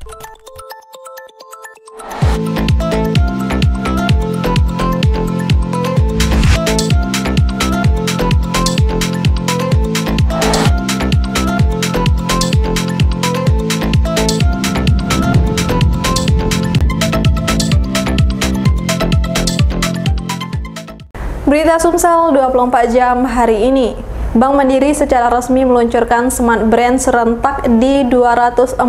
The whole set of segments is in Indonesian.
Berita Sumsel 24 jam hari ini. Bank Mandiri secara resmi meluncurkan Smart Brand serentak di 242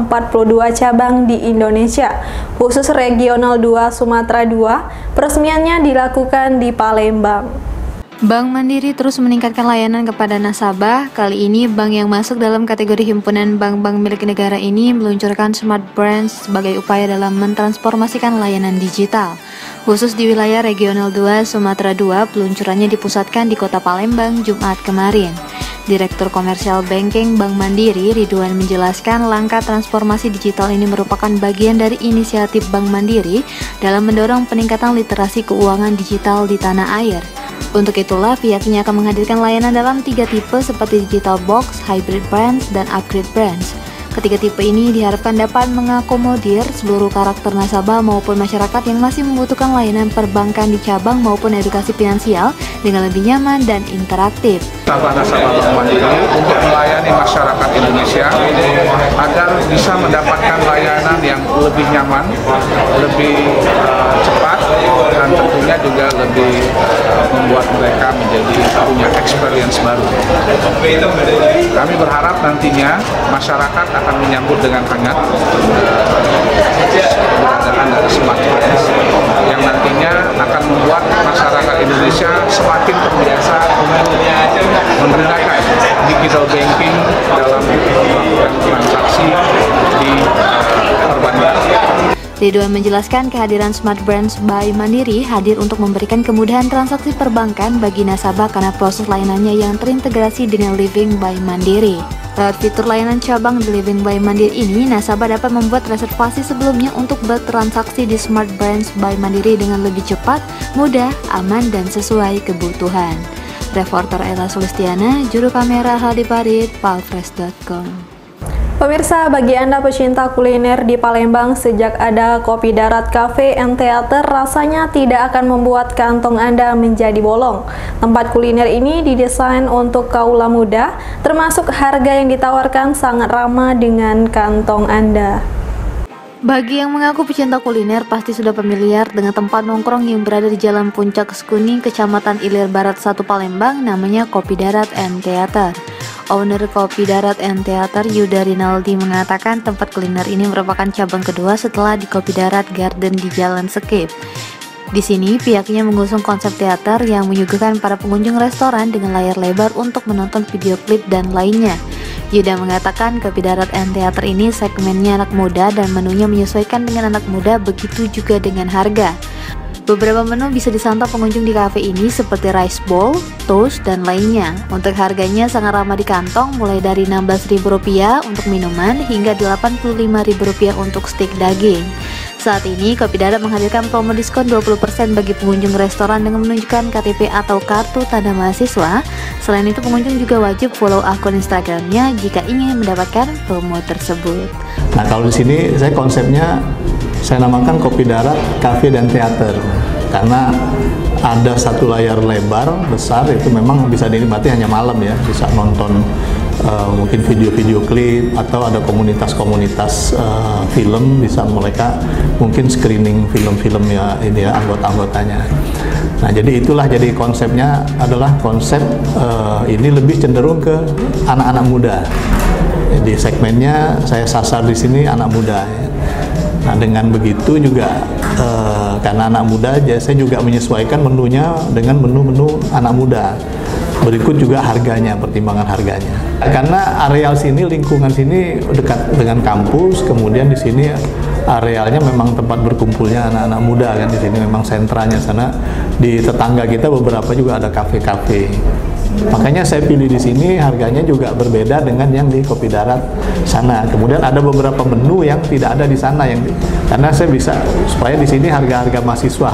cabang di Indonesia, khusus Regional 2 Sumatera 2. Peresmiannya dilakukan di Palembang. Bank Mandiri terus meningkatkan layanan kepada nasabah. Kali ini, bank yang masuk dalam kategori himpunan bank-bank milik negara ini meluncurkan Smart Brands sebagai upaya dalam mentransformasikan layanan digital. Khusus di wilayah Regional 2 Sumatera 2, peluncurannya dipusatkan di Kota Palembang Jumat kemarin. Direktur Komersial Banking Bank Mandiri, Ridwan, menjelaskan langkah transformasi digital ini merupakan bagian dari inisiatif Bank Mandiri dalam mendorong peningkatan literasi keuangan digital di tanah air. Untuk itulah, pihaknya akan menghadirkan layanan dalam 3 tipe seperti Digital Box, Hybrid Brands, dan Upgrade Brands. Ketiga tipe ini diharapkan dapat mengakomodir seluruh karakter nasabah maupun masyarakat yang masih membutuhkan layanan perbankan di cabang maupun edukasi finansial dengan lebih nyaman dan interaktif. Nasabah Bank Mandiri untuk melayani masyarakat Indonesia agar bisa mendapatkan layanan yang lebih nyaman, lebih cepat, dan tentunya juga lebih membuat mereka menjadi punya experience baru. Kami berharap nantinya masyarakat akan menyambut dengan hangat keberadaan dari Smart Brands yang nantinya akan membuat masyarakat Indonesia semakin terbiasa menggunakan digital banking dalam melakukan transaksi di perbankan. Ridwan menjelaskan kehadiran Smart Brands by Mandiri hadir untuk memberikan kemudahan transaksi perbankan bagi nasabah karena proses layanannya yang terintegrasi dengan Living by Mandiri. Lewat fitur layanan cabang di Living by Mandiri ini, nasabah dapat membuat reservasi sebelumnya untuk bertransaksi di Smart Brands by Mandiri dengan lebih cepat, mudah, aman, dan sesuai kebutuhan. Reporter Ella Sulistiana, juru kamera Hadi Parit, palfresh.com. Pemirsa, bagi Anda pecinta kuliner di Palembang, sejak ada Kopi Darat Cafe and Theater, rasanya tidak akan membuat kantong Anda menjadi bolong. Tempat kuliner ini didesain untuk kaula muda, termasuk harga yang ditawarkan sangat ramah dengan kantong Anda. Bagi yang mengaku pecinta kuliner, pasti sudah familiar dengan tempat nongkrong yang berada di Jalan Puncak Sekuning, Kecamatan Ilir Barat 1 Palembang, namanya Kopi Darat and Theater. Owner Kopi Darat and Theater, Yuda Rinaldi, mengatakan tempat kuliner ini merupakan cabang kedua setelah di Kopi Darat Garden di Jalan Sekip. Di sini, pihaknya mengusung konsep teater yang menyuguhkan para pengunjung restoran dengan layar lebar untuk menonton video klip dan lainnya. Yuda mengatakan Kopi Darat and Theater ini segmennya anak muda dan menunya menyesuaikan dengan anak muda, begitu juga dengan harga. Beberapa menu bisa disantap pengunjung di kafe ini seperti rice bowl, toast, dan lainnya. Untuk harganya sangat ramah di kantong, mulai dari Rp16.000 untuk minuman hingga Rp85.000 untuk stik daging. Saat ini, Kopi Darat menghadirkan promo diskon 20% bagi pengunjung restoran dengan menunjukkan KTP atau kartu tanda mahasiswa. Selain itu, pengunjung juga wajib follow akun Instagramnya jika ingin mendapatkan promo tersebut. Nah, kalau di sini saya konsepnya saya namakan Kopi Darat Cafe dan Theater karena ada satu layar lebar besar, itu memang bisa dinikmati hanya malam ya, bisa nonton mungkin video-video klip atau ada komunitas-komunitas film, bisa mereka mungkin screening film-film ya ini ya anggota-anggotanya. Nah, jadi itulah jadi konsepnya adalah konsep ini lebih cenderung ke anak-anak muda. Di segmennya saya sasar di sini anak muda ya. Nah, dengan begitu juga karena anak muda, saya juga menyesuaikan menunya dengan menu-menu anak muda. Berikut juga harganya, pertimbangan harganya. Karena areal sini, lingkungan sini dekat dengan kampus, kemudian di sini arealnya memang tempat berkumpulnya anak-anak muda kan, di sini memang sentranya sana. Di tetangga kita beberapa juga ada kafe-kafe. Makanya saya pilih di sini, harganya juga berbeda dengan yang di Kopi Darat sana. Kemudian ada beberapa menu yang tidak ada di sana karena saya bisa supaya di sini harga-harga mahasiswa.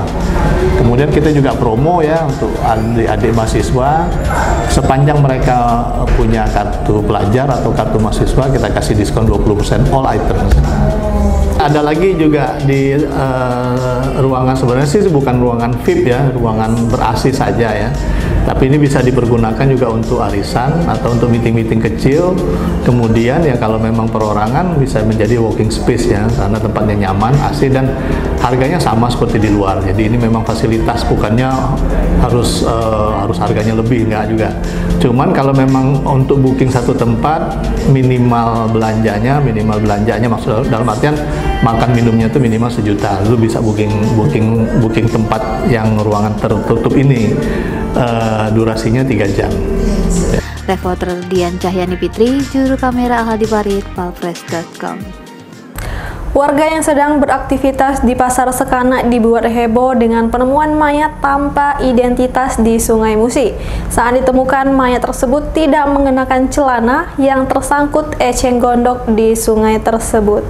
Kemudian kita juga promo ya untuk adik-adik mahasiswa, sepanjang mereka punya kartu pelajar atau kartu mahasiswa kita kasih diskon 20% all items. Ada lagi juga di ruangan, sebenarnya sih bukan ruangan VIP ya, ruangan ber-AC saja ya. Tapi ini bisa dipergunakan juga untuk arisan atau untuk meeting-meeting kecil. Kemudian ya kalau memang perorangan bisa menjadi walking space ya, karena tempatnya nyaman, AC, dan harganya sama seperti di luar. Jadi ini memang fasilitas, bukannya harus harganya lebih, enggak juga. Cuman kalau memang untuk booking satu tempat, minimal belanjanya maksud dalam artian makan minumnya itu minimal 1 juta. Lu bisa booking tempat yang ruangan tertutup ini. Durasinya 3 jam. Reporter Dian Cahyani Fitri, juru kamera Alhadi Farid, palpres.com. Warga yang sedang beraktivitas di Pasar Sekanak dibuat heboh dengan penemuan mayat tanpa identitas di Sungai Musi. Saat ditemukan, mayat tersebut tidak mengenakan celana yang tersangkut eceng gondok di sungai tersebut.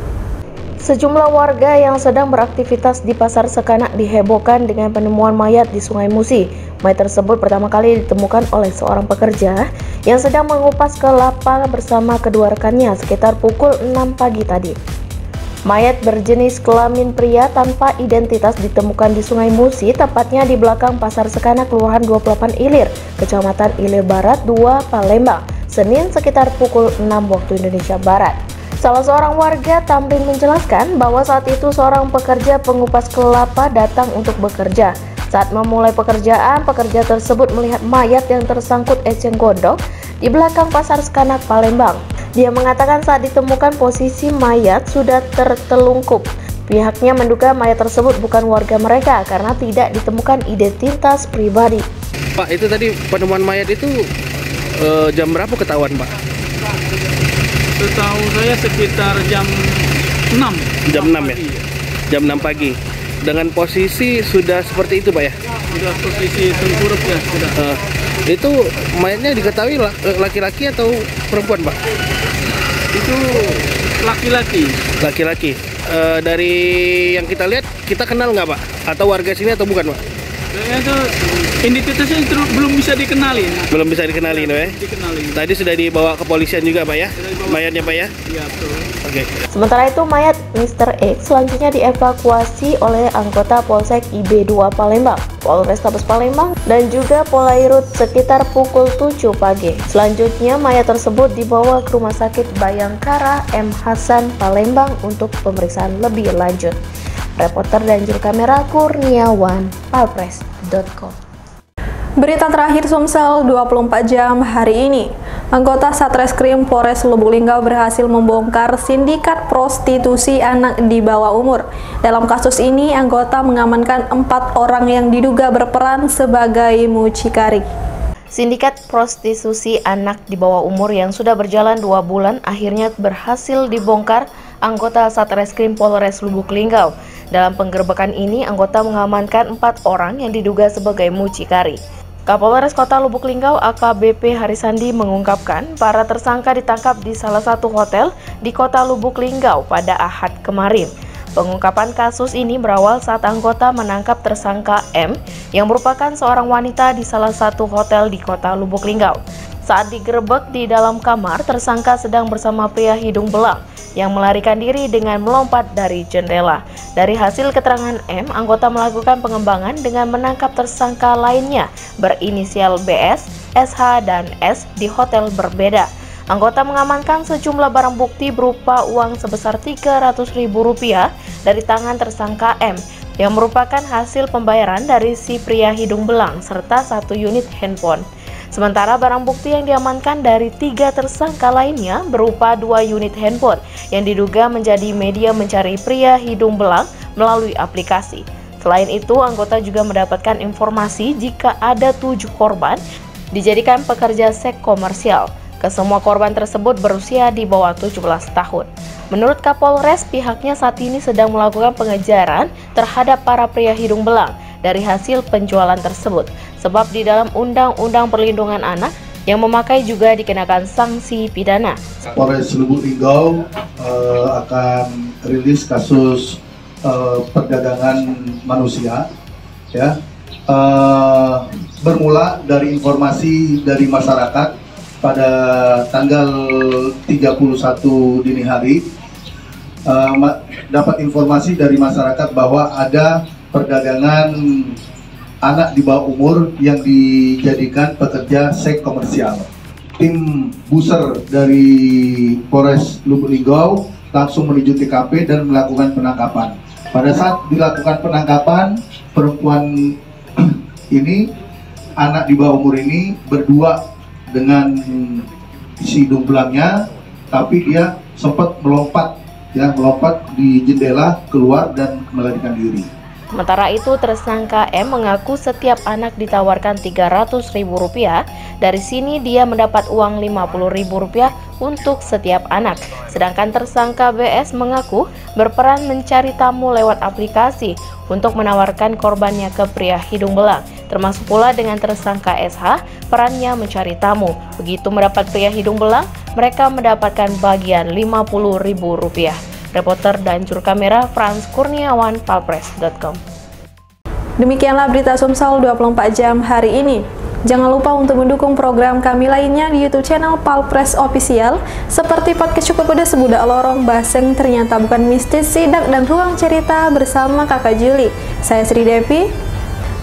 Sejumlah warga yang sedang beraktivitas di Pasar Sekanak dihebohkan dengan penemuan mayat di Sungai Musi. Mayat tersebut pertama kali ditemukan oleh seorang pekerja yang sedang mengupas kelapa bersama kedua rekannya sekitar pukul 6 pagi tadi. Mayat berjenis kelamin pria tanpa identitas ditemukan di Sungai Musi, tepatnya di belakang Pasar Sekanak, Kelurahan 28 Ilir, Kecamatan Ilir Barat 2, Palembang, Senin sekitar pukul 6 waktu Indonesia Barat. Salah seorang warga Tamrin menjelaskan bahwa saat itu seorang pekerja pengupas kelapa datang untuk bekerja. Saat memulai pekerjaan, pekerja tersebut melihat mayat yang tersangkut eceng gondok di belakang Pasar Sekanak, Palembang. Dia mengatakan saat ditemukan posisi mayat sudah tertelungkup. Pihaknya menduga mayat tersebut bukan warga mereka karena tidak ditemukan identitas pribadi. Pak, itu tadi penemuan mayat itu jam berapa ketahuan, Pak? Setahu saya sekitar jam 6. Jam 6 ya? Jam 6 pagi. Dengan posisi sudah seperti itu, Pak ya? Sudah posisi tengkurap ya, sudah. Itu mayatnya diketahui laki-laki atau perempuan, Pak? Itu laki-laki. Laki-laki. Dari yang kita lihat, kita kenal nggak, Pak? Atau warga sini atau bukan, Pak? Itu identitasnya itu belum bisa dikenalin. Belum bisa dikenalin, ya? Dikenalin. Tadi sudah dibawa ke polisian juga, Pak ya? Mayatnya, Pak ya? Iya, betul. Oke. Sementara itu mayat Mr. X selanjutnya dievakuasi oleh anggota Polsek IB2 Palembang, Polrestabes Palembang, dan juga Polairut sekitar pukul 7 pagi. Selanjutnya mayat tersebut dibawa ke Rumah Sakit Bayangkara M. Hasan Palembang untuk pemeriksaan lebih lanjut. Reporter dan juru kamera Kurniawan, palpres.com. Berita terakhir Sumsel 24 jam hari ini. Anggota Satreskrim Polres Lubuk Linggau berhasil membongkar sindikat prostitusi anak di bawah umur. Dalam kasus ini, anggota mengamankan 4 orang yang diduga berperan sebagai mucikari. Sindikat prostitusi anak di bawah umur yang sudah berjalan 2 bulan akhirnya berhasil dibongkar anggota Satreskrim Polres Lubuk Linggau. Dalam penggerebekan ini, anggota mengamankan 4 orang yang diduga sebagai mucikari. Kapolres Kota Lubuk Linggau AKBP Harisandi mengungkapkan para tersangka ditangkap di salah satu hotel di Kota Lubuk Linggau pada Ahad kemarin. Pengungkapan kasus ini berawal saat anggota menangkap tersangka M yang merupakan seorang wanita di salah satu hotel di Kota Lubuk Linggau. Saat digerebek di dalam kamar, tersangka sedang bersama pria hidung belang yang melarikan diri dengan melompat dari jendela. Dari hasil keterangan M, anggota melakukan pengembangan dengan menangkap tersangka lainnya berinisial BS, SH, dan S di hotel berbeda. Anggota mengamankan sejumlah barang bukti berupa uang sebesar Rp300.000 dari tangan tersangka M yang merupakan hasil pembayaran dari si pria hidung belang serta 1 unit handphone. Sementara barang bukti yang diamankan dari 3 tersangka lainnya berupa 2 unit handphone yang diduga menjadi media mencari pria hidung belang melalui aplikasi. Selain itu, anggota juga mendapatkan informasi jika ada 7 korban dijadikan pekerja seks komersial. Kesemua korban tersebut berusia di bawah 17 tahun. Menurut Kapolres, pihaknya saat ini sedang melakukan pengejaran terhadap para pria hidung belang dari hasil penjualan tersebut, sebab di dalam Undang-Undang Perlindungan Anak yang memakai juga dikenakan sanksi pidana. Polres Lubuk Linggau akan rilis kasus perdagangan manusia, ya, bermula dari informasi dari masyarakat pada tanggal 31 dini hari dapat informasi dari masyarakat bahwa ada perdagangan anak di bawah umur yang dijadikan pekerja seks komersial. Tim Buser dari Polres Lubuk Linggau langsung menuju TKP dan melakukan penangkapan. Pada saat dilakukan penangkapan, perempuan ini, anak di bawah umur ini berdua dengan si dumplangnya, tapi dia sempat melompat di jendela keluar dan melarikan diri. Sementara itu, tersangka M mengaku setiap anak ditawarkan Rp300.000. Dari sini dia mendapat uang Rp50.000 untuk setiap anak. Sedangkan tersangka BS mengaku berperan mencari tamu lewat aplikasi untuk menawarkan korbannya ke pria hidung belang. Termasuk pula dengan tersangka SH, perannya mencari tamu. Begitu mendapat pria hidung belang, mereka mendapatkan bagian Rp50.000. Reporter dan juru kamera Frans Kurniawan, palpres.com. Demikianlah berita Sumsel 24 jam hari ini. Jangan lupa untuk mendukung program kami lainnya di YouTube channel Palpres Official, seperti podcast Cukup Pedas, Budak Lorong, Baseng Ternyata Bukan Mistis, Sidak, dan Ruang Cerita bersama Kakak Juli. Saya Sri Devi,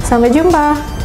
sampai jumpa.